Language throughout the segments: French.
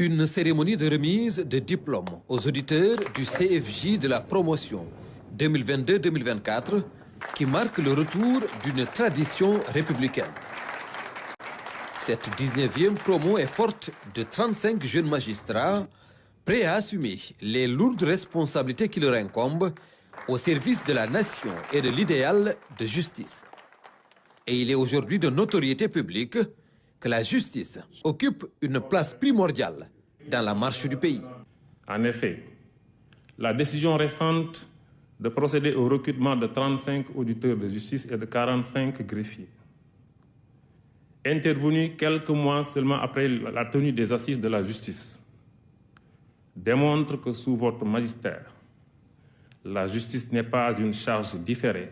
Une cérémonie de remise de diplômes aux auditeurs du CFJ de la promotion 2022-2024 qui marque le retour d'une tradition républicaine. Cette 19e promo est forte de 35 jeunes magistrats prêts à assumer les lourdes responsabilités qui leur incombent au service de la nation et de l'idéal de justice. Et il est aujourd'hui de notoriété publique que la justice occupe une place primordiale dans la marche du pays. En effet, la décision récente de procéder au recrutement de 35 auditeurs de justice et de 45 greffiers, intervenue quelques mois seulement après la tenue des assises de la justice, démontre que sous votre magistère, la justice n'est pas une charge différée,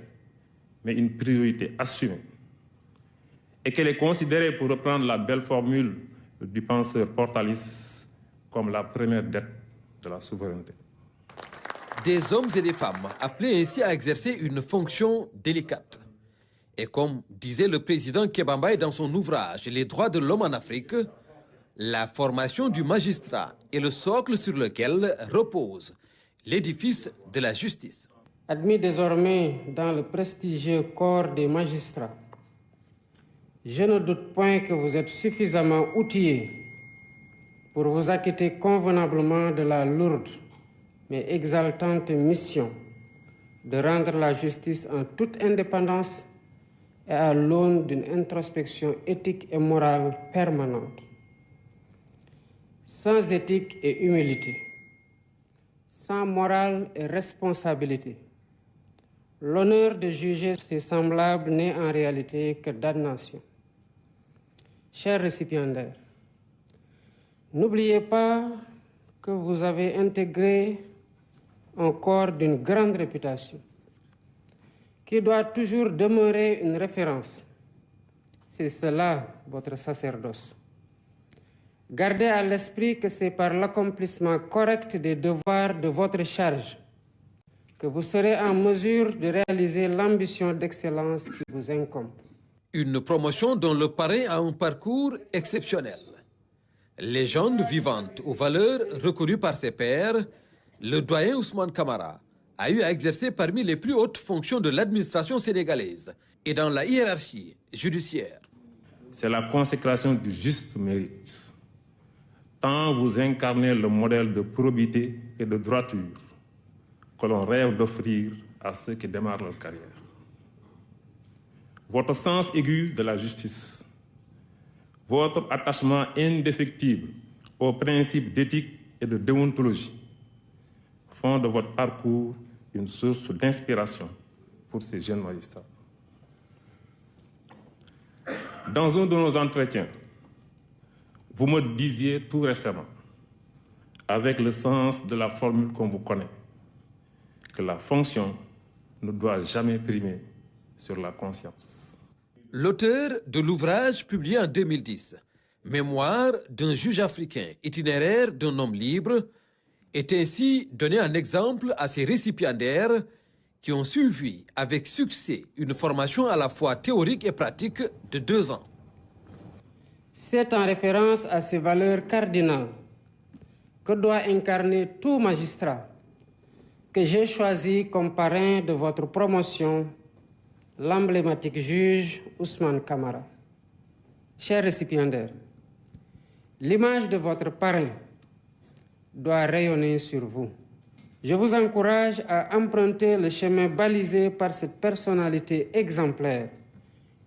mais une priorité assumée, et qu'elle est considérée, pour reprendre la belle formule du penseur Portalis, comme la première dette de la souveraineté. Des hommes et des femmes appelés ainsi à exercer une fonction délicate. Et comme disait le président Kebambaye dans son ouvrage « Les droits de l'homme en Afrique », la formation du magistrat est le socle sur lequel repose l'édifice de la justice. Admis désormais dans le prestigieux corps des magistrats, je ne doute point que vous êtes suffisamment outillés pour vous acquitter convenablement de la lourde mais exaltante mission de rendre la justice en toute indépendance et à l'aune d'une introspection éthique et morale permanente. Sans éthique et humilité, sans morale et responsabilité, l'honneur de juger ses semblables n'est en réalité que damnation. Chers récipiendaires, n'oubliez pas que vous avez intégré un corps d'une grande réputation, qui doit toujours demeurer une référence. C'est cela votre sacerdoce. Gardez à l'esprit que c'est par l'accomplissement correct des devoirs de votre charge que vous serez en mesure de réaliser l'ambition d'excellence qui vous incombe. Une promotion dont le parrain a un parcours exceptionnel. Légende vivante aux valeurs reconnues par ses pairs, le doyen Ousmane Camara a eu à exercer parmi les plus hautes fonctions de l'administration sénégalaise et dans la hiérarchie judiciaire. C'est la consécration du juste mérite. Tant vous incarnez le modèle de probité et de droiture que l'on rêve d'offrir à ceux qui démarrent leur carrière. Votre sens aigu de la justice, votre attachement indéfectible aux principes d'éthique et de déontologie font de votre parcours une source d'inspiration pour ces jeunes magistrats. Dans un de nos entretiens, vous me disiez tout récemment, avec le sens de la formule qu'on vous connaît, que la fonction ne doit jamais primer sur la conscience. L'auteur de l'ouvrage publié en 2010, Mémoire d'un juge africain, itinéraire d'un homme libre, est ainsi donné un exemple à ces récipiendaires qui ont suivi avec succès une formation à la fois théorique et pratique de 2 ans. C'est en référence à ces valeurs cardinales que doit incarner tout magistrat que j'ai choisi comme parrain de votre promotion l'emblématique juge Ousmane Camara. Chers récipiendaires, l'image de votre parrain doit rayonner sur vous. Je vous encourage à emprunter le chemin balisé par cette personnalité exemplaire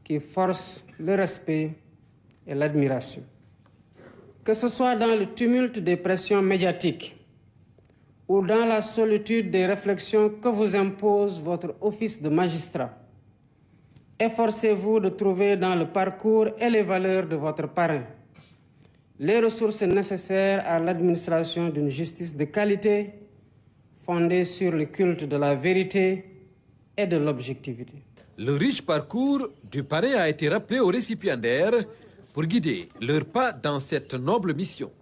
qui force le respect et l'admiration. Que ce soit dans le tumulte des pressions médiatiques ou dans la solitude des réflexions que vous impose votre office de magistrat, efforcez-vous de trouver dans le parcours et les valeurs de votre parrain les ressources nécessaires à l'administration d'une justice de qualité fondée sur le culte de la vérité et de l'objectivité. Le riche parcours du parrain a été rappelé aux récipiendaires pour guider leurs pas dans cette noble mission.